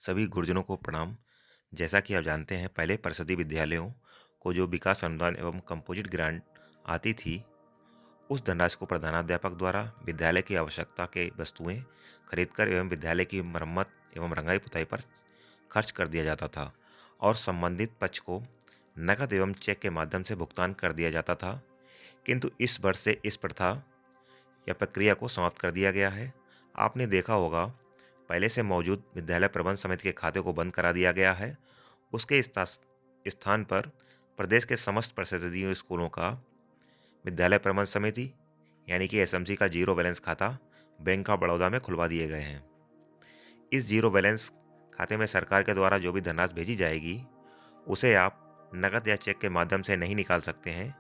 सभी गुरुजनों को प्रणाम। जैसा कि आप जानते हैं, पहले परिषदीय विद्यालयों को जो विकास अनुदान एवं कंपोजिट ग्रांट आती थी, उस धनराशि को प्रधानाध्यापक द्वारा विद्यालय की आवश्यकता के वस्तुएं खरीदकर एवं विद्यालय की मरम्मत एवं रंगाई पुताई पर खर्च कर दिया जाता था और संबंधित पक्ष को नकद एवं चेक के माध्यम से भुगतान कर दिया जाता था। किंतु इस वर्ष से इस प्रथा या प्रक्रिया को समाप्त कर दिया गया है। आपने देखा होगा, पहले से मौजूद विद्यालय प्रबंध समिति के खाते को बंद करा दिया गया है। उसके स्थान पर प्रदेश के समस्त परिषदीय स्कूलों का विद्यालय प्रबंध समिति यानी कि एसएमसी का जीरो बैलेंस खाता बैंक ऑफ बड़ौदा में खुलवा दिए गए हैं। इस जीरो बैलेंस खाते में सरकार के द्वारा जो भी धनराशि भेजी जाएगी, उसे आप नकद या चेक के माध्यम से नहीं निकाल सकते हैं।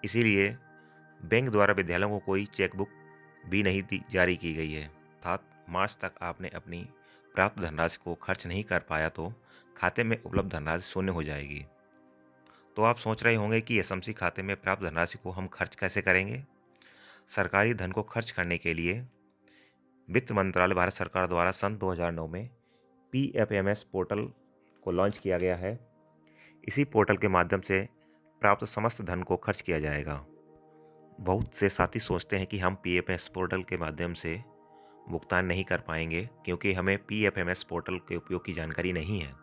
इसीलिए बैंक द्वारा विद्यालयों को कोई चेक बुक भी नहीं जारी की गई है। अर्थात मार्च तक आपने अपनी प्राप्त धनराशि को खर्च नहीं कर पाया तो खाते में उपलब्ध धनराशि शून्य हो जाएगी। तो आप सोच रहे होंगे कि एसएमसी खाते में प्राप्त धनराशि को हम खर्च कैसे करेंगे। सरकारी धन को खर्च करने के लिए वित्त मंत्रालय भारत सरकार द्वारा सन 2009 में पीएफएमएस पोर्टल को लॉन्च किया गया है। इसी पोर्टल के माध्यम से प्राप्त समस्त धन को खर्च किया जाएगा। बहुत से साथी सोचते हैं कि हम पीएफएमएस पोर्टल के माध्यम से भुगतान नहीं कर पाएंगे क्योंकि हमें पीएफएमएस पोर्टल के उपयोग की जानकारी नहीं है।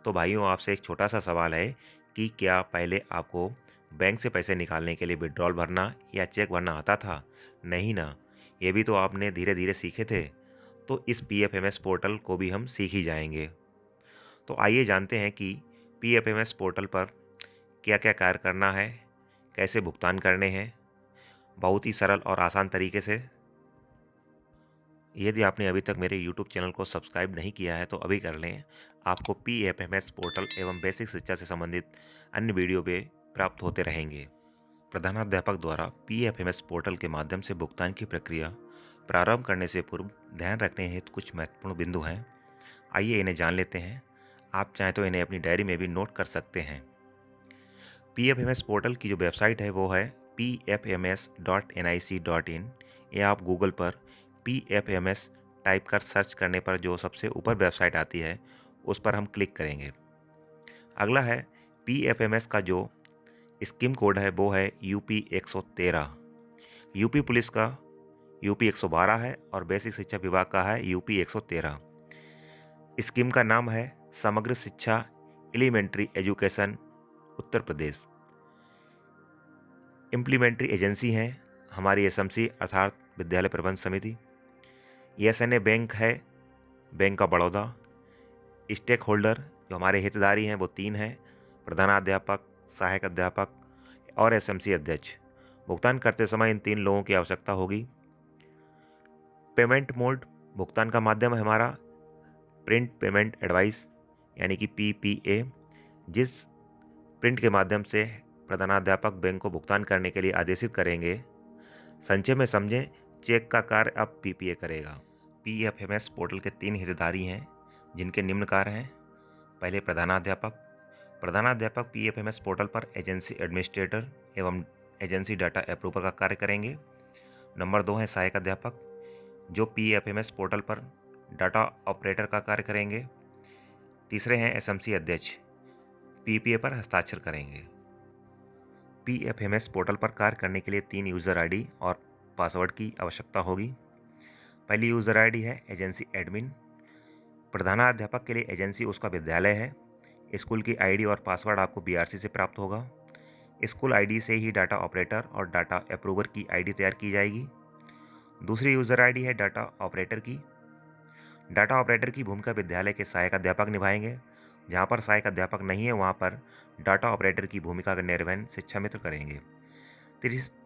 तो भाइयों, आपसे एक छोटा सा सवाल है कि क्या पहले आपको बैंक से पैसे निकालने के लिए विड्रॉल भरना या चेक भरना आता था? नहीं ना, ये भी तो आपने धीरे धीरे सीखे थे। तो इस पीएफएमएस पोर्टल को भी हम सीख ही जाएंगे। तो आइए जानते हैं कि पीएफएमएस पोर्टल पर क्या क्या कार्य करना है, कैसे भुगतान करने हैं, बहुत ही सरल और आसान तरीके से। यदि आपने अभी तक मेरे YouTube चैनल को सब्सक्राइब नहीं किया है तो अभी कर लें। आपको पीएफएमएस पोर्टल एवं बेसिक शिक्षा से संबंधित अन्य वीडियो भी प्राप्त होते रहेंगे। प्रधानाध्यापक द्वारा पीएफएमएस पोर्टल के माध्यम से भुगतान की प्रक्रिया प्रारंभ करने से पूर्व ध्यान रखने हेतु कुछ महत्वपूर्ण बिंदु हैं। आइए इन्हें जान लेते हैं। आप चाहें तो इन्हें अपनी डायरी में भी नोट कर सकते हैं। पीएफएमएस पोर्टल की जो वेबसाइट है वो है pfms.nic.in। या आप गूगल पर PFMS टाइप कर सर्च करने पर जो सबसे ऊपर वेबसाइट आती है उस पर हम क्लिक करेंगे। अगला है PFMS का जो स्कीम कोड है वो है UP 113। यूपी पुलिस का UP 112 है और बेसिक शिक्षा विभाग का है UP 113। स्कीम का नाम है Samagra Shiksha elementary education Uttar Pradesh. Implementary agency हैं हमारी एसएमसी अर्थात विद्यालय प्रबंध समिति। एसएनए बैंक है bank of Baroda. Stakeholder जो हमारे हितधारी हैं वो 3 हैं: प्रधानाध्यापक, सहायक अध्यापक और एसएमसी अध्यक्ष। भुगतान करते समय इन 3 लोगों की आवश्यकता होगी। पेमेंट मोड भुगतान का माध्यम है हमारा प्रिंट पेमेंट एडवाइस यानी कि PPA, जिस प्रिंट के माध्यम से प्रधानाध्यापक बैंक को भुगतान करने के लिए आदेशित करेंगे। संक्षेप में समझें, चेक का कार्य अब PPA करेगा। पीएफएमएस पोर्टल के 3 हितधारी हैं जिनके निम्न कार्य हैं। पहले प्रधानाध्यापक। प्रधानाध्यापक पीएफएमएस पोर्टल पर एजेंसी एडमिनिस्ट्रेटर एवं एजेंसी डाटा अप्रूवर का कार्य करेंगे। नंबर 2 है सहायक अध्यापक, जो पीएफएमएस पोर्टल पर डाटा ऑपरेटर का कार्य करेंगे। तीसरे हैं एसएमसी अध्यक्ष, PPA पर हस्ताक्षर करेंगे। पीएफएमएस पोर्टल पर कार्य करने के लिए 3 यूज़र आईडी और पासवर्ड की आवश्यकता होगी। पहली यूज़र आईडी है एजेंसी एडमिन। प्रधानाध्यापक के लिए एजेंसी उसका विद्यालय है। स्कूल की आईडी और पासवर्ड आपको बीआरसी से प्राप्त होगा। स्कूल आईडी से ही डाटा ऑपरेटर और डाटा अप्रूवर की आईडी तैयार की जाएगी। दूसरी यूज़र आईडी है डाटा ऑपरेटर की। डाटा ऑपरेटर की भूमिका विद्यालय के सहायक अध्यापक निभाएंगे। जहाँ पर सहायक अध्यापक नहीं है वहाँ पर डाटा ऑपरेटर की भूमिका का निर्वहन शिक्षा मित्र करेंगे।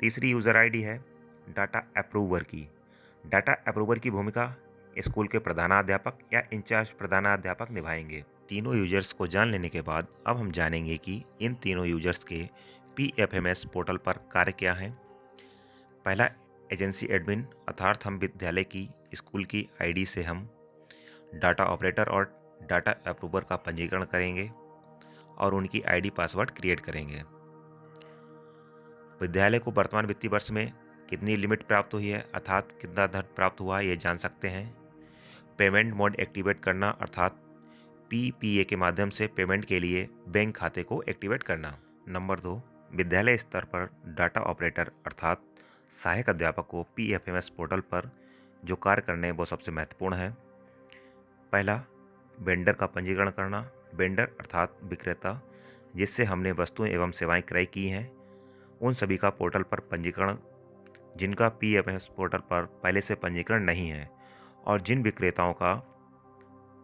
तीसरी यूज़र आईडी है डाटा अप्रूवर की। डाटा अप्रूवर की भूमिका स्कूल के प्रधानाध्यापक या इंचार्ज प्रधानाध्यापक निभाएंगे। तीनों यूजर्स को जान लेने के बाद अब हम जानेंगे कि इन तीनों यूजर्स के पीएफएमएस पोर्टल पर कार्य क्या है। पहला, एजेंसी एडमिन, अर्थात हम विद्यालय की स्कूल की आईडी से हम डाटा ऑपरेटर और डाटा अप्रूवर का पंजीकरण करेंगे और उनकी आईडी पासवर्ड क्रिएट करेंगे। विद्यालय को वर्तमान वित्तीय वर्ष में कितनी लिमिट प्राप्त हुई है अर्थात कितना धन प्राप्त हुआ है ये जान सकते हैं। पेमेंट मोड एक्टिवेट करना, अर्थात पीपीए के माध्यम से पेमेंट के लिए बैंक खाते को एक्टिवेट करना। नंबर 2, विद्यालय स्तर पर डाटा ऑपरेटर अर्थात सहायक अध्यापक को पीएफएमएस पोर्टल पर जो कार्य करने हैं वो सबसे महत्वपूर्ण है। पहला, वेंडर का पंजीकरण करना। वेंडर अर्थात विक्रेता जिससे हमने वस्तुएं एवं सेवाएं क्रय की हैं, उन सभी का पोर्टल पर पंजीकरण, जिनका पीएफएमएस पोर्टल पर पहले से पंजीकरण नहीं है और जिन विक्रेताओं का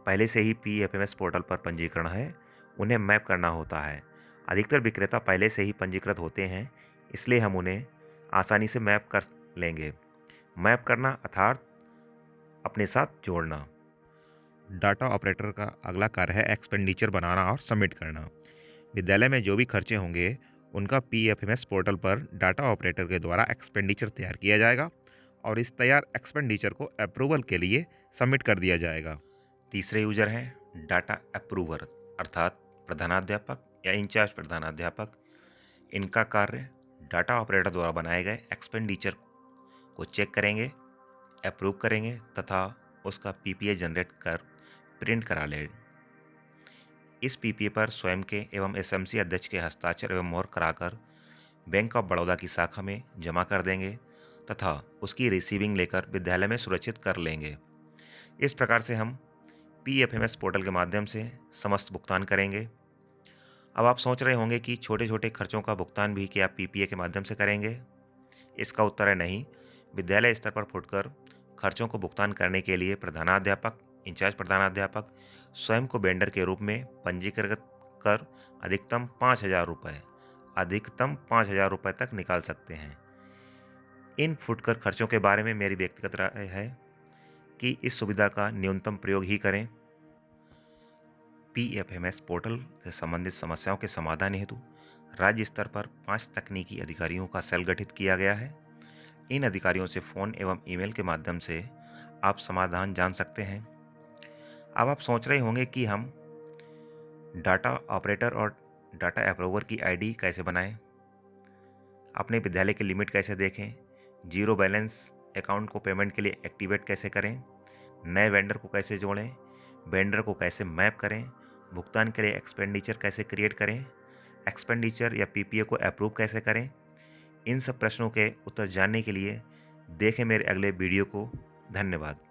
पहले से ही पीएफएमएस पोर्टल पर पंजीकरण है, उन्हें मैप करना होता है। अधिकतर विक्रेता पहले से ही पंजीकृत होते हैं, इसलिए हम उन्हें आसानी से मैप कर लेंगे। मैप करना अर्थात अपने साथ जोड़ना। डाटा ऑपरेटर का अगला कार्य है एक्सपेंडिचर बनाना और सबमिट करना। विद्यालय में जो भी खर्चे होंगे उनका पीएफएमएस पोर्टल पर डाटा ऑपरेटर के द्वारा एक्सपेंडिचर तैयार किया जाएगा और इस तैयार एक्सपेंडिचर को अप्रूवल के लिए सबमिट कर दिया जाएगा। तीसरे यूजर हैं डाटा अप्रूवर अर्थात प्रधानाध्यापक या इंचार्ज प्रधानाध्यापक। इनका कार्य डाटा ऑपरेटर द्वारा बनाए गए एक्सपेंडिचर को चेक करेंगे, अप्रूव करेंगे तथा उसका पीपीए जनरेट कर प्रिंट करा ले। इस पीपीए पर स्वयं के एवं एसएमसी अध्यक्ष के हस्ताक्षर एवं मोहर कराकर बैंक ऑफ बड़ौदा की शाखा में जमा कर देंगे तथा उसकी रिसीविंग लेकर विद्यालय में सुरक्षित कर लेंगे। इस प्रकार से हम पीएफएमएस पोर्टल के माध्यम से समस्त भुगतान करेंगे। अब आप सोच रहे होंगे कि छोटे छोटे खर्चों का भुगतान भी क्या पीपीए के माध्यम से करेंगे? इसका उत्तर है नहीं। विद्यालय स्तर पर फुटकर खर्चों को भुगतान करने के लिए प्रधानाध्यापक, इंचार्ज प्रधानाध्यापक स्वयं को वेंडर के रूप में पंजीकृत कर अधिकतम 5,000 रुपये तक निकाल सकते हैं। इन फुटकर खर्चों के बारे में मेरी व्यक्तिगत राय है कि इस सुविधा का न्यूनतम प्रयोग ही करें। पीएफएमएस पोर्टल से संबंधित समस्याओं के समाधान हेतु राज्य स्तर पर 5 तकनीकी अधिकारियों का सेल गठित किया गया है। इन अधिकारियों से फ़ोन एवं ईमेल के माध्यम से आप समाधान जान सकते हैं। अब आप सोच रहे होंगे कि हम डाटा ऑपरेटर और डाटा अप्रूवर की आईडी कैसे बनाएं, अपने विद्यालय की लिमिट कैसे देखें, जीरो बैलेंस अकाउंट को पेमेंट के लिए एक्टिवेट कैसे करें, नए वेंडर को कैसे जोड़ें, वेंडर को कैसे मैप करें, भुगतान के लिए एक्सपेंडिचर कैसे क्रिएट करें, एक्सपेंडिचर या पीपीए को अप्रूव कैसे करें। इन सब प्रश्नों के उत्तर जानने के लिए देखें मेरे अगले वीडियो को। धन्यवाद।